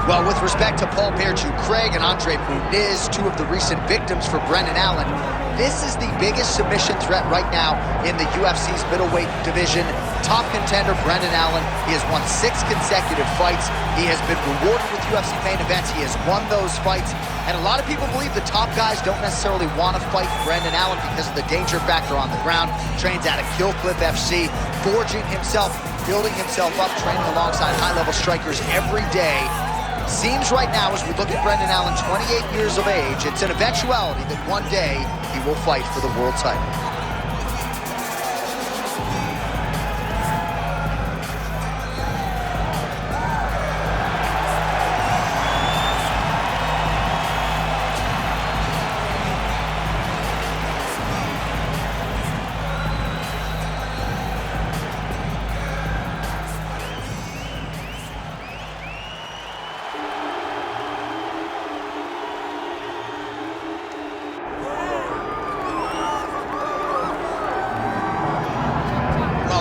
Well, with respect to Paul Bearchu, Craig and Andre Muniz, two of the recent victims for Brendan Allen, this is the biggest submission threat right now in the UFC's middleweight division. Top contender Brendan Allen. He has won 6 consecutive fights. He has been rewarded with UFC main events. He has won those fights. And a lot of people believe the top guys don't necessarily want to fight Brendan Allen because of the danger factor on the ground. Trains out of Kill Cliff FC, forging himself, building himself up, training alongside high-level strikers every day. Seems right now, as we look at Brendan Allen, 28 years of age, it's an eventuality that one day he will fight for the world title.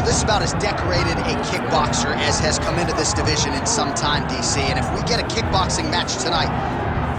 This is about as decorated a kickboxer as has come into this division in some time, DC. And if we get a kickboxing match tonight,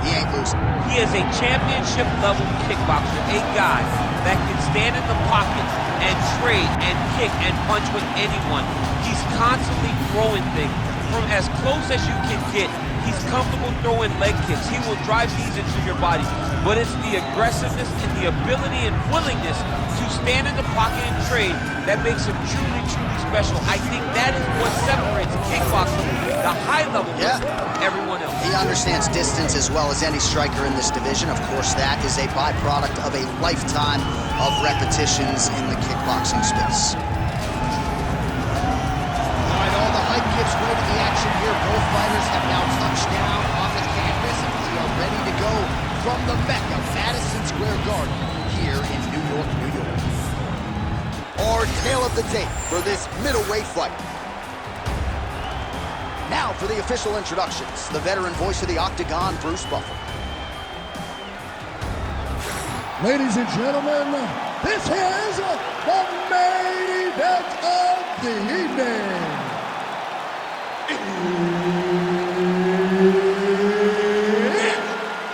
he ain't losing. He is a championship-level kickboxer, a guy that can stand in the pocket and trade and kick and punch with anyone. He's constantly throwing things from as close as you can get. He's comfortable throwing leg kicks. He will drive these into your body. But it's the aggressiveness and the ability and willingness to stand in the pocket and trade that makes him truly, truly special. I think that is what separates kickboxing, the high level, from everyone else. He understands distance as well as any striker in this division. Of course, that is a byproduct of a lifetime of repetitions in the kickboxing space. All right, all the hype gives way to the action here. Both fighters have now touched down on the canvas, and we are ready to go from the Mecca, Madison Square Garden, here in New York, New York. Our tale of the tape for this middleweight fight. Now for the official introductions, the veteran voice of the Octagon, Bruce Buffer. Ladies and gentlemen, this is the main event of the evening. It's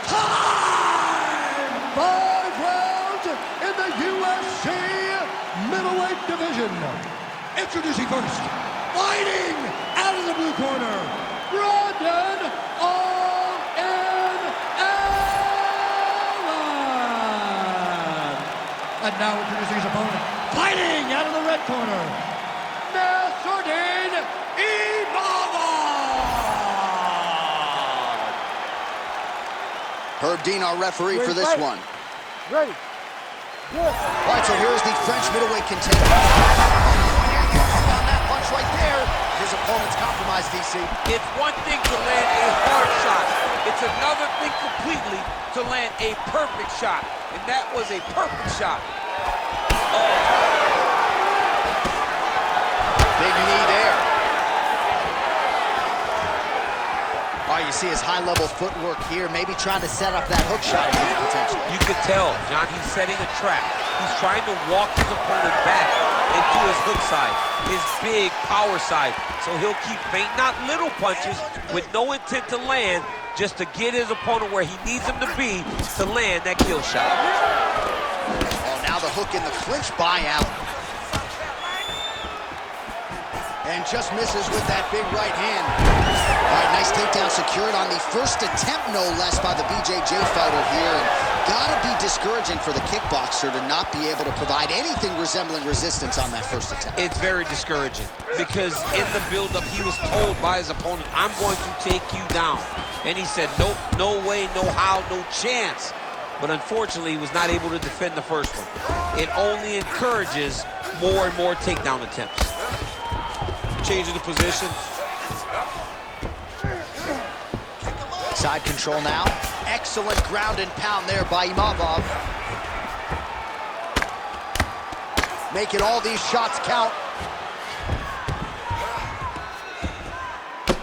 time! 5 rounds in the UFC middleweight division. Introducing first, fighting out of the blue corner, Brendan All-In Allen. And now introducing his opponent, fighting out of the red corner, Nassourdine Imavov. Herb Dean, our referee for this one. Ready. Good. All right, so here's the French middleweight contender. Found that punch right there. His opponent's compromised, DC. It's one thing to land a hard shot. It's another thing completely to land a perfect shot. And that was a perfect shot. Big knee there. All right, you see his high-level footwork here, maybe trying to set up that hook shot again, potentially. You could tell, John, he's setting a trap. He's trying to walk his opponent back into his hook side, his big power side. So he'll keep feinting out little punches with no intent to land, just to get his opponent where he needs him to be to land that kill shot. Oh, now the hook in the clinch buyout. And just misses with that big right hand. All right, nice takedown secured on the first attempt, no less, by the BJJ fighter here. And gotta be discouraging for the kickboxer to not be able to provide anything resembling resistance on that first attempt. It's very discouraging because in the build-up, he was told by his opponent, I'm going to take you down. And he said, nope, no way, no how, no chance. But unfortunately, he was not able to defend the first one. It only encourages more and more takedown attempts. Changing the position. Side control now. Excellent ground and pound there by Imavov. Making all these shots count.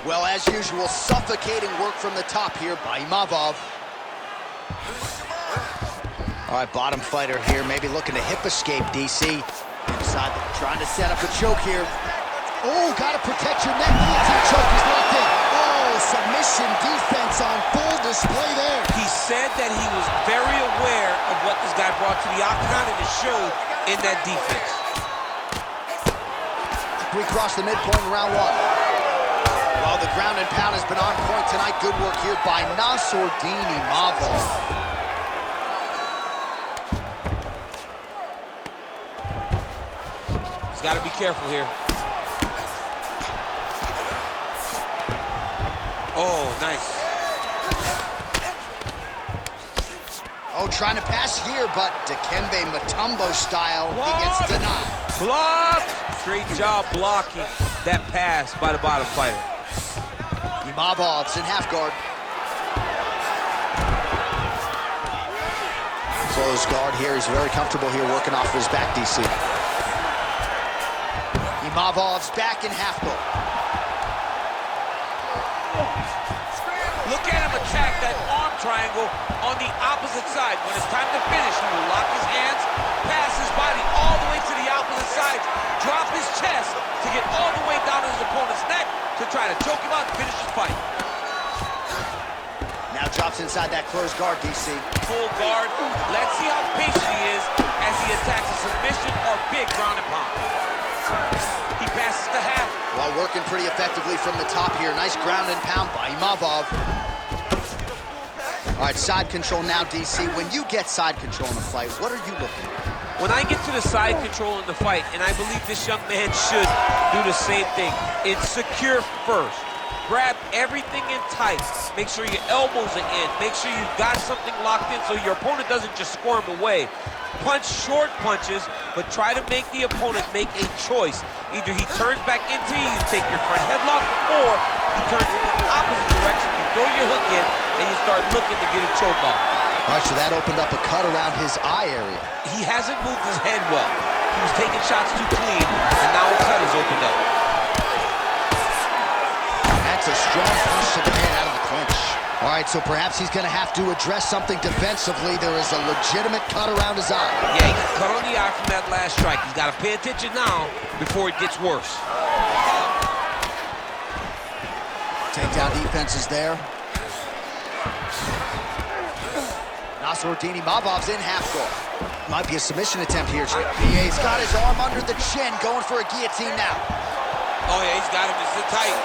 Well, as usual, suffocating work from the top here by Imavov. All right, bottom fighter here, maybe looking to hip escape, DC. Inside, trying to set up a choke here. Oh, gotta protect your neck. Guillotine choke is locked in. Oh, submission defense on full display there. He said that he was very aware of what this guy brought to the octagon, and it showed in that defense. We cross the midpoint in round one. Well, the ground and pound has been on point tonight. Good work here by Nassourdine Imavov. He's got to be careful here. Oh, nice. Oh, trying to pass here, but Dikembe Mutombo style, he gets denied. Block! Great job blocking that pass by the bottom fighter. Imavov's in half guard. Close guard here. He's very comfortable here working off his back, DC. Imavov's back in half guard. Look at him attack that arm triangle on the opposite side. When it's time to finish, he will lock his hands, pass his body all the way to the opposite side, drop his chest to get all the way down to his opponent's neck to try to choke him out and finish his fight. Now drops inside that closed guard, DC. Full guard. Let's see how patient he is as he attacks a submission or big ground and pound. He passes to half. Well, working pretty effectively from the top here. Nice ground and pound by Imavov. All right, side control now, DC. When you get side control in a fight, what are you looking at? When I get to the side control in the fight, and I believe this young man should do the same thing, it's secure first. Grab everything in tight. Make sure your elbows are in. Make sure you've got something locked in so your opponent doesn't just squirm away. Punch short punches, but try to make the opponent make a choice. Either he turns back into you, take your front headlock, or he turns in the opposite direction, you throw your hook in, and you start looking to get a choke off. All right, so that opened up a cut around his eye area. He hasn't moved his head well. He was taking shots too clean, and now a cut has opened up. That's a strong punch to the head out of the clinch. All right, so perhaps he's going to have to address something defensively. There is a legitimate cut around his eye. Yeah, he got cut on the eye from that last strike. He's got to pay attention now before it gets worse. Takedown defense is there. Nassourdine Imavov's in half guard. Might be a submission attempt here. He's got his arm under the chin, going for a guillotine now. Oh, yeah, he's got him. It's tight.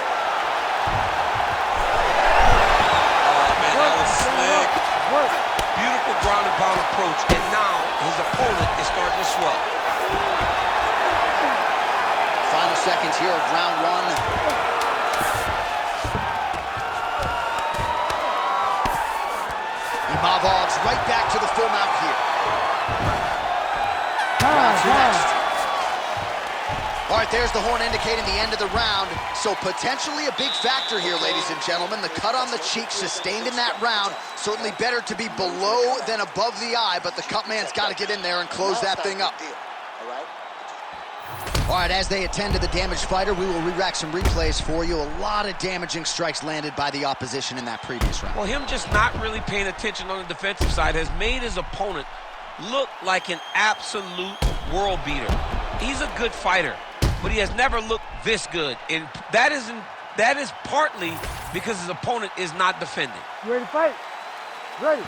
Slick. Beautiful ground and pound approach, and now his opponent is starting to swell. Final seconds here of round one. Imavov's right back to the full mount here. Round two next. All right, there's the horn indicating the end of the round. So potentially a big factor here, ladies and gentlemen. The cut on the cheek sustained in that round. Certainly better to be below than above the eye, but the cut man's got to get in there and close that thing up. All right, as they attend to the damaged fighter, we will re-rack some replays for you. A lot of damaging strikes landed by the opposition in that previous round. Well, him just not really paying attention on the defensive side has made his opponent look like an absolute world beater. He's a good fighter, but he has never looked this good, and that is partly because his opponent is not defending. You ready to fight? Ready.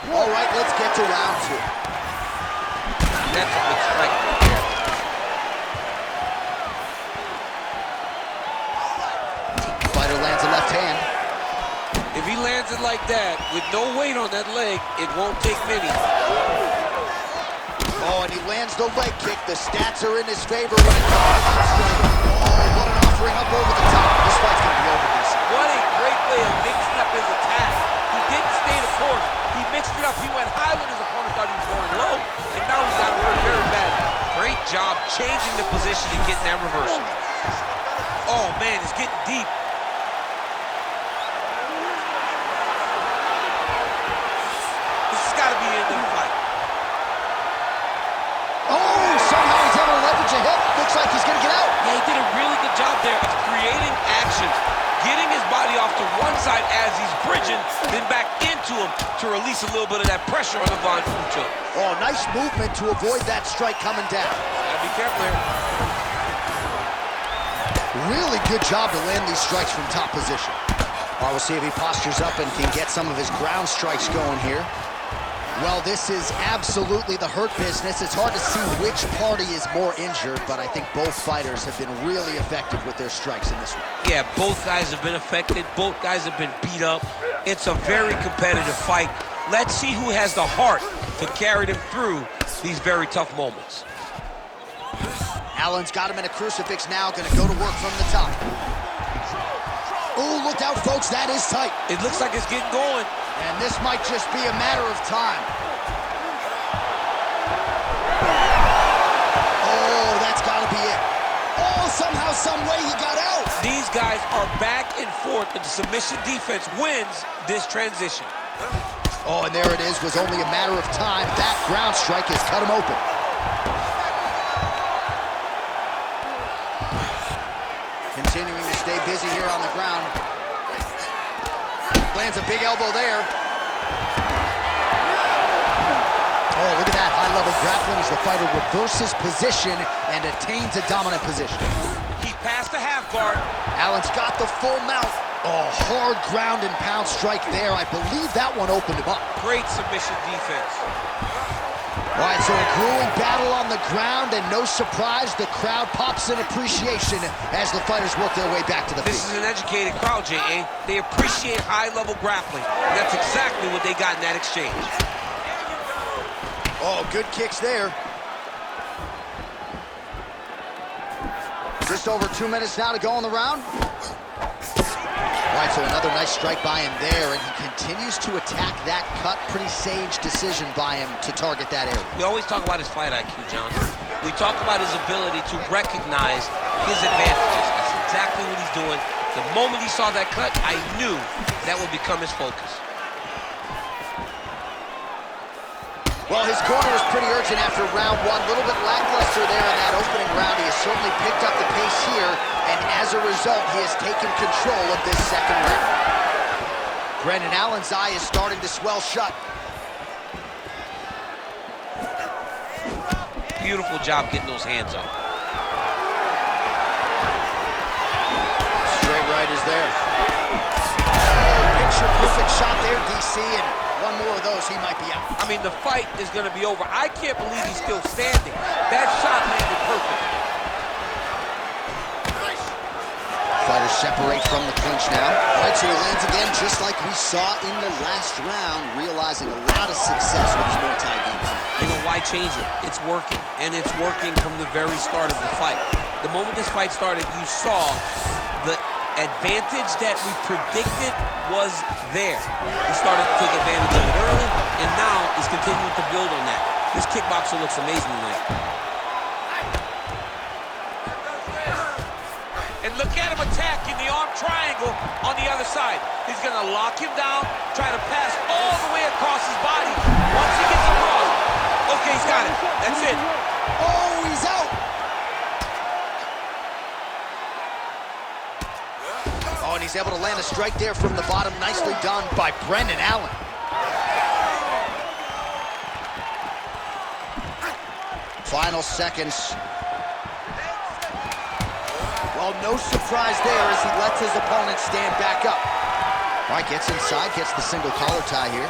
All right, let's get to round two. That's a good strike right there. Fighter lands a left hand. If he lands it like that, with no weight on that leg, it won't take many. Oh, and he lands the leg kick. The stats are in his favor when it comes to that strike. Oh, what an offering up over the top. This fight's going to be over, DC. What a great way of mixing up his attack. He didn't stay the course. He mixed it up. He went high when his opponent thought he was going low, and now he's got to work very bad. Great job changing the position and getting that reversal. Oh, man, it's getting deep. This has got to be the end of the fight. Oh, somehow he's able to leverage a hip. Looks like he's going to get out. Yeah, he did a really good job there of creating actions, getting his body off to one side as he's bridging, then back into him to release a little bit of that pressure on the Von Fucho. Oh, nice movement to avoid that strike coming down. Gotta be careful here. Really good job to land these strikes from top position. All right, we'll see if he postures up and can get some of his ground strikes going here. Well, this is absolutely the hurt business. It's hard to see which party is more injured, but I think both fighters have been really effective with their strikes in this one. Yeah, both guys have been affected. Both guys have been beat up. It's a very competitive fight. Let's see who has the heart to carry them through these very tough moments. Allen's got him in a crucifix now, gonna go to work from the top. Oh, look out, folks, that is tight. It looks like it's getting going. And this might just be a matter of time. Oh, that's gotta be it. Oh, somehow, some way he got out. These guys are back and forth, but the submission defense wins this transition. Oh, and there it is, was only a matter of time. That ground strike has cut him open. Continuing to stay busy here on the ground. Lands a big elbow there. Oh, look at that high-level grappling as the fighter reverses position and attains a dominant position. He passed the half guard. Allen's got the full mount. Oh, hard ground and pound strike there. I believe that one opened him up. Great submission defense. All right, so a grueling battle on the ground, and no surprise, the crowd pops in appreciation as the fighters work their way back to the feet. This is an educated crowd, J.A. They appreciate high-level grappling. And that's exactly what they got in that exchange. Oh, good kicks there. Just over 2 minutes now to go in the round. All right, so another nice strike by him there, and he continues to attack that cut. Pretty sage decision by him to target that area. We always talk about his fight IQ, John. We talk about his ability to recognize his advantages. That's exactly what he's doing. The moment he saw that cut, I knew that would become his focus. Well, his corner was pretty urgent after round one. A little bit lackluster there in that opening round. He has certainly picked up the pace here, and as a result, he has taken control of this second round. Brendan Allen's eye is starting to swell shut. Beautiful job getting those hands up. Straight right is there. Oh, picture perfect shot there, DC, and one more of those, he might be out. I mean, the fight is going to be over. I can't believe he's still standing. That shot landed perfect. Fighters separate from the clinch now. All right, so he lands again, just like we saw in the last round, realizing a lot of success with his multi-game plan. You know, why change it? It's working, and it's working from the very start of the fight. The moment this fight started, you saw the advantage that we predicted was there. He started to take advantage of it early, and now is continuing to build on that. This kickboxer looks amazing tonight. And look at him attacking the arm triangle on the other side. He's going to lock him down, try to pass all the way across his body. Once he gets across, okay, he's got it. That's it. Oh, he's out. Oh, and he's able to land a strike there from the bottom. Nicely done by Brendan Allen. Final seconds. Well, no surprise there as he lets his opponent stand back up. All right, gets inside, gets the single collar tie here.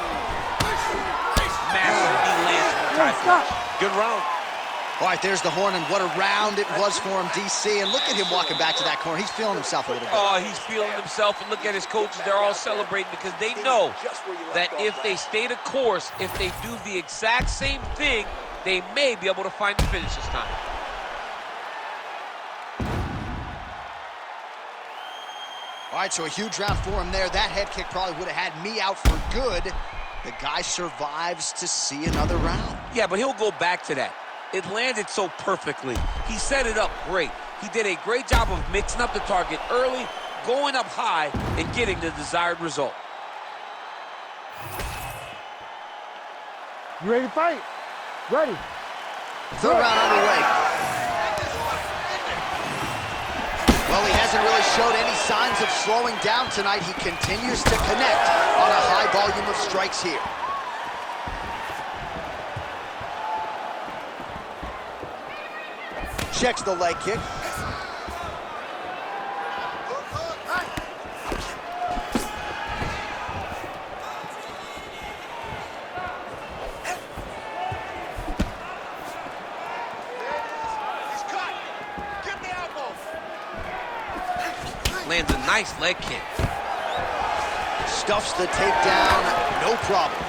Massive knee lands. Good round. All right, there's the horn, and what a round it was for him, DC. And look at him walking back to that corner. He's feeling himself a little bit. Oh, he's feeling himself, and look at his coaches. They're all celebrating because they know that if they stay the course, if they do the exact same thing, they may be able to find the finish this time. All right, so a huge round for him there. That head kick probably would have had me out for good. The guy survives to see another round. Yeah, but he'll go back to that. It landed so perfectly. He set it up great. He did a great job of mixing up the target early, going up high, and getting the desired result. You ready to fight? Ready. Third round underway. Well, he hasn't really showed any signs of slowing down tonight. He continues to connect on a high volume of strikes here. Checks the leg kick. Lands a nice leg kick. Stuffs the takedown, no problem.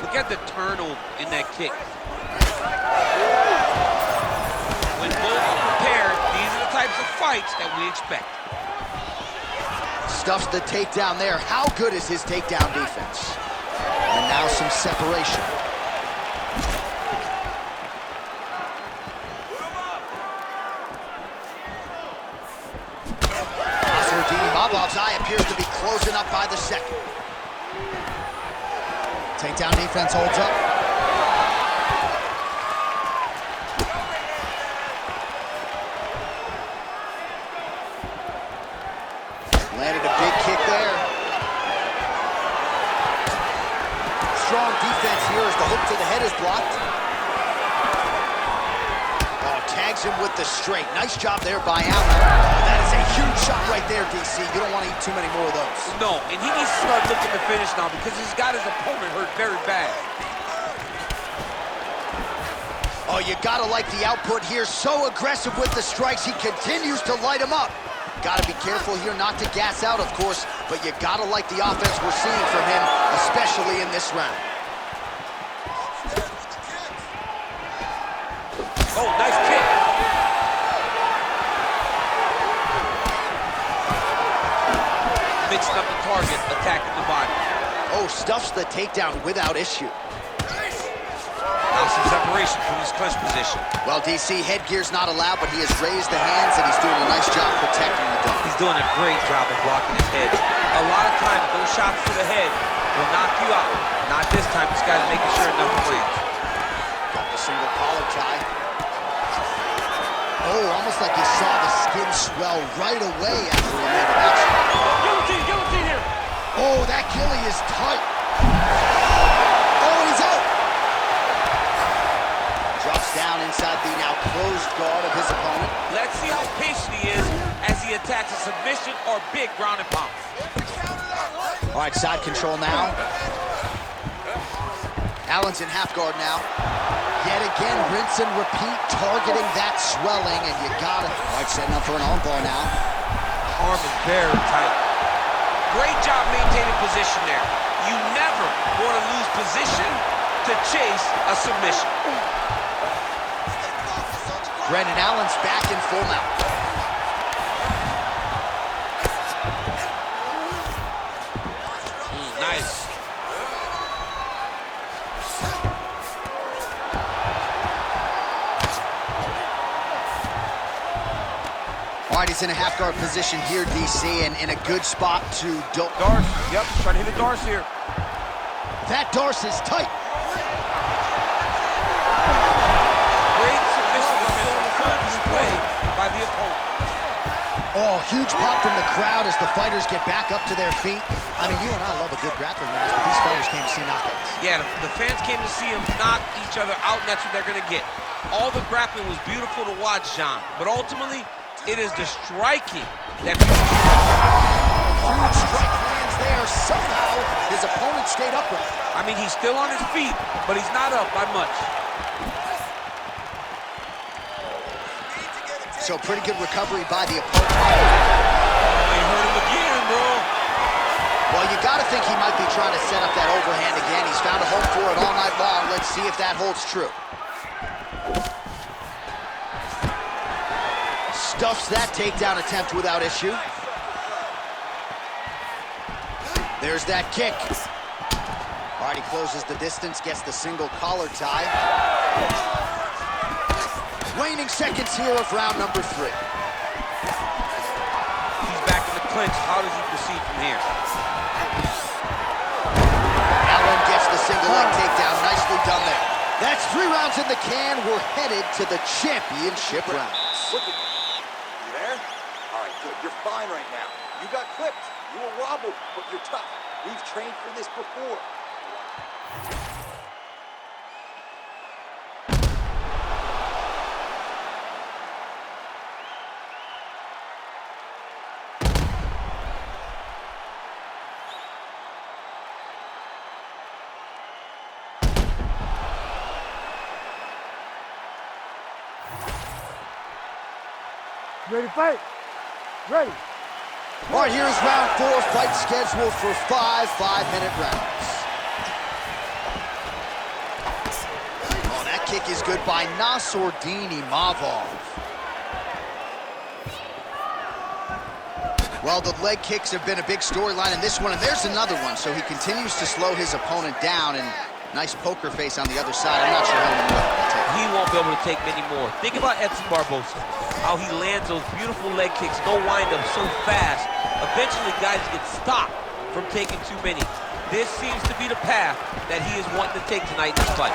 Look at the turnover in that kick. When both are prepared, these are the types of fights that we expect. Stuffs the takedown there. How good is his takedown defense? And now some separation. Nassourdine, Imavov's eye appears to be closing up by the second. Takedown defense holds up. Landed a big kick there. Strong defense here as the hook to the head is blocked. Oh, tags him with the straight. Nice job there by Allen. That is a huge shot right there, DC. You don't want to eat too many more of those. No, and he needs to start looking to finish now because he's got his opponent hurt very bad. Oh, you gotta like the output here. So aggressive with the strikes. He continues to light him up. Gotta be careful here not to gas out, of course, but you gotta like the offense we're seeing from him, especially in this round. Oh, nice kick. Mixing up the target, attacking the body. Oh, stuffs the takedown without issue. Now some separation from his clinch position. Well, DC, headgear's not allowed, but he has raised the hands, and he's doing a nice job protecting the dome. He's doing a great job of blocking his head. A lot of times, those shots to the head will knock you out. Not this time. This guy's making sure nothing lands. Got the single collar tie. Oh, almost like you saw the skin swell right away after he made that shot. Guillotine here. Oh, that ghillie is tight. Oh, he's out. Drops down inside the now closed guard of his opponent. Let's see how patient he is as he attacks a submission or big ground and pound. All right, side control now. Allen's in half guard now. Yet again, rinse and repeat, targeting that swelling, and you got it. All right, setting up for an armbar now. Arm is very tight. Great job maintaining position there. You never want to lose position to chase a submission. Brendan Allen's back in full mount. Nice. All right, he's in a half-guard position here, DC, and in a good spot to Darce, yep, trying to hit a Darce here. That Darce is tight. Great submission on full display by the opponent. Oh, huge pop from the crowd as the fighters get back up to their feet. I mean, you and I love a good grappling match, but these fighters came to see knockouts. Yeah, the fans came to see them knock each other out, and that's what they're going to get. All the grappling was beautiful to watch, John, but ultimately, it is the striking that Huge strike lands there. Somehow, his opponent stayed upright. I mean, he's still on his feet, but he's not up by much. So pretty good recovery by the opponent. Oh, he hurt him again, bro. Well, you got to think he might be trying to set up that overhand again. He's found a home for it all night long. Let's see if that holds true. Stuffs that takedown attempt without issue. There's that kick. All right, he closes the distance, gets the single collar tie. Waning seconds here of round number 3. He's back in the clinch. How does he proceed from here? Allen gets the single leg takedown. Nicely done there. That's 3 rounds in the can. We're headed to the championship rounds. Look at you there? All right, good. You're fine right now. You got clipped. You were wobbled, but you're tough. We've trained for this before. Ready, fight. Ready. All right, here's round 4, fight scheduled for 5 5-minute rounds. Oh, that kick is good by Nassourdine Imavov. Well, the leg kicks have been a big storyline in this one, and there's another one. So he continues to slow his opponent down, and nice poker face on the other side. I'm not sure how many more he can take. He won't be able to take many more. Think about Edson Barboza, how he lands those beautiful leg kicks, no wind-up, so fast. Eventually, guys get stopped from taking too many. This seems to be the path that he is wanting to take tonight in this fight.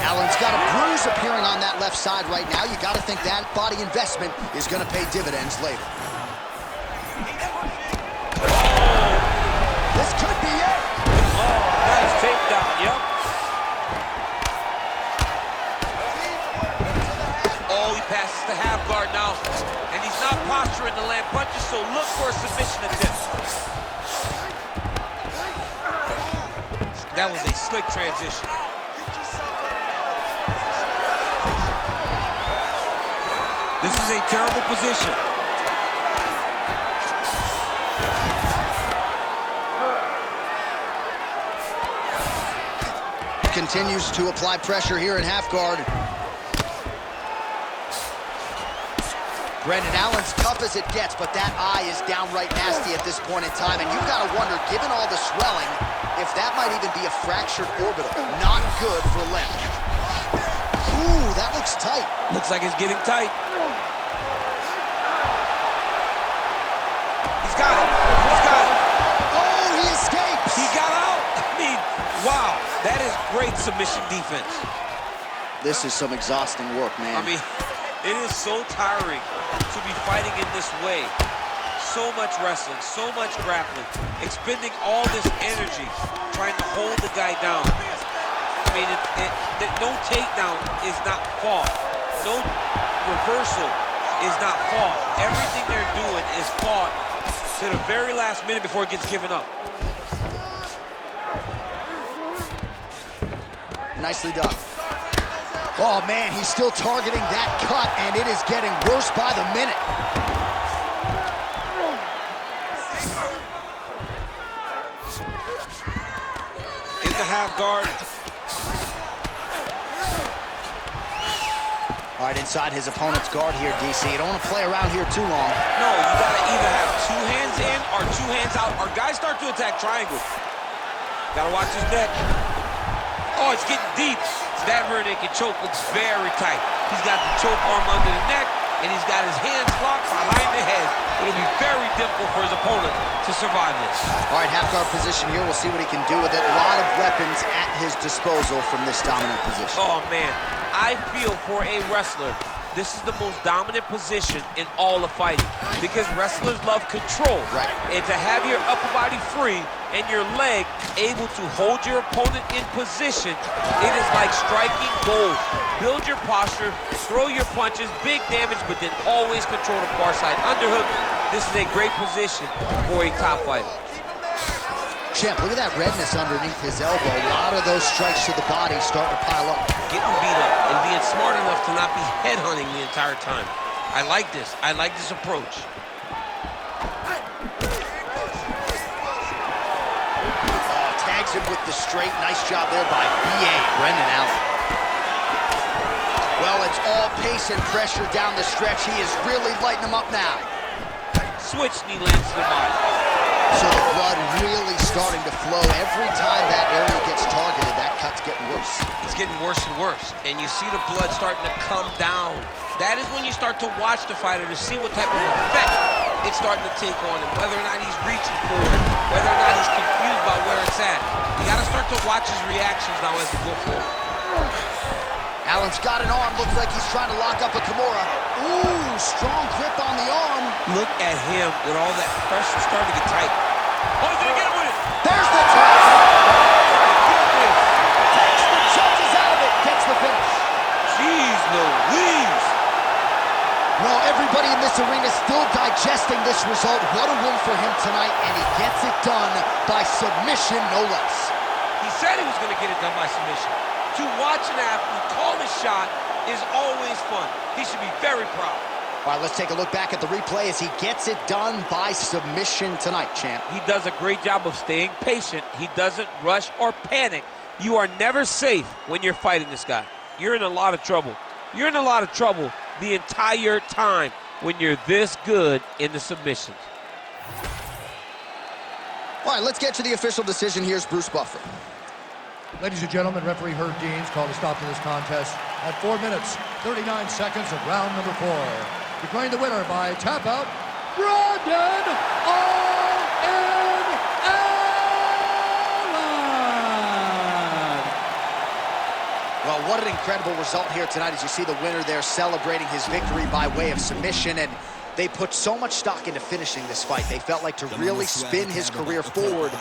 Allen's got a bruise appearing on that left side right now. You got to think that body investment is going to pay dividends later. This could be it. Oh, nice takedown, yep. Oh, he passes the half guard now. And he's not posturing to land punches, so look for a submission attempt. That was a slick transition. This is a terrible position. Continues to apply pressure here in half guard. Brendan Allen's tough as it gets, but that eye is downright nasty at this point in time, and you've got to wonder, given all the swelling, if that might even be a fractured orbital. Not good for Lim. Ooh, that looks tight. Looks like it's getting tight. He's got it. He's got it. Oh, he escapes. He got out. I mean, wow. That is great submission defense. This is some exhausting work, man. I mean, it is so tiring to be fighting in this way. So much wrestling, so much grappling, expending all this energy trying to hold the guy down. I mean, no takedown is not fault. No reversal is not fault. Everything they're doing is fought to the very last minute before it gets given up. Nicely done. Oh, man, he's still targeting that cut, and it is getting worse by the minute. In the half guard. All right, inside his opponent's guard here, DC. You don't want to play around here too long. No, you got to either have 2 hands in or 2 hands out, or guys start to attack triangle. Got to watch his neck. Oh, it's getting deep. That rear naked choke looks very tight. He's got the choke arm under the neck, and he's got his hands locked behind the head. It'll be very difficult for his opponent to survive this. All right, half guard position here. We'll see what he can do with it. A lot of weapons at his disposal from this dominant position. Oh, man. I feel for a wrestler, this is the most dominant position in all of fighting, because wrestlers love control. Right. And to have your upper body free and your leg able to hold your opponent in position, it is like striking gold. Build your posture, throw your punches, big damage, but then always control the far side underhook. This is a great position for a top fighter. Champ, look at that redness underneath his elbow. A lot of those strikes to the body starting to pile up. Getting beat up and being smart enough to not be headhunting the entire time. I like this. I like this approach. Tags him with the straight. Nice job there by B.A. Brendan Allen. Well, it's all pace and pressure down the stretch. He is really lighting him up now. Switch knee lands to the body. So the blood really starting to flow. Every time that area gets targeted, that cut's getting worse. It's getting worse and worse. And you see the blood starting to come down. That is when you start to watch the fighter to see what type of effect it's starting to take on him. Whether or not he's reaching for it, whether or not he's confused about where it's at. You got to start to watch his reactions now as we go forward. Allen's got an arm. Looks like he's trying to lock up a Kimura. Ooh, strong grip on the arm. Look at him with all that pressure starting to get tight. Oh, he's gonna get him with it. There's the tap. Takes the judges out of it. Gets the finish. Jeez Louise. Well, everybody in this arena is still digesting this result. What a win for him tonight, and he gets it done by submission, no less. He said he was going to get it done by submission. To watch an athlete call a shot is always fun. He should be very proud. All right, let's take a look back at the replay as he gets it done by submission tonight, champ. He does a great job of staying patient. He doesn't rush or panic. You are never safe when you're fighting this guy. You're in a lot of trouble. You're in a lot of trouble the entire time when you're this good in the submissions. All right, let's get to the official decision. Here's Bruce Buffer. Ladies and gentlemen, referee Herb Dean's called a stop to this contest at 4 minutes, 39 seconds of round number 4. Declaring the winner by tap out, Brandon Allen. Well, what an incredible result here tonight as you see the winner there celebrating his victory by way of submission. And they put so much stock into finishing this fight. They felt like to really spin his career forward.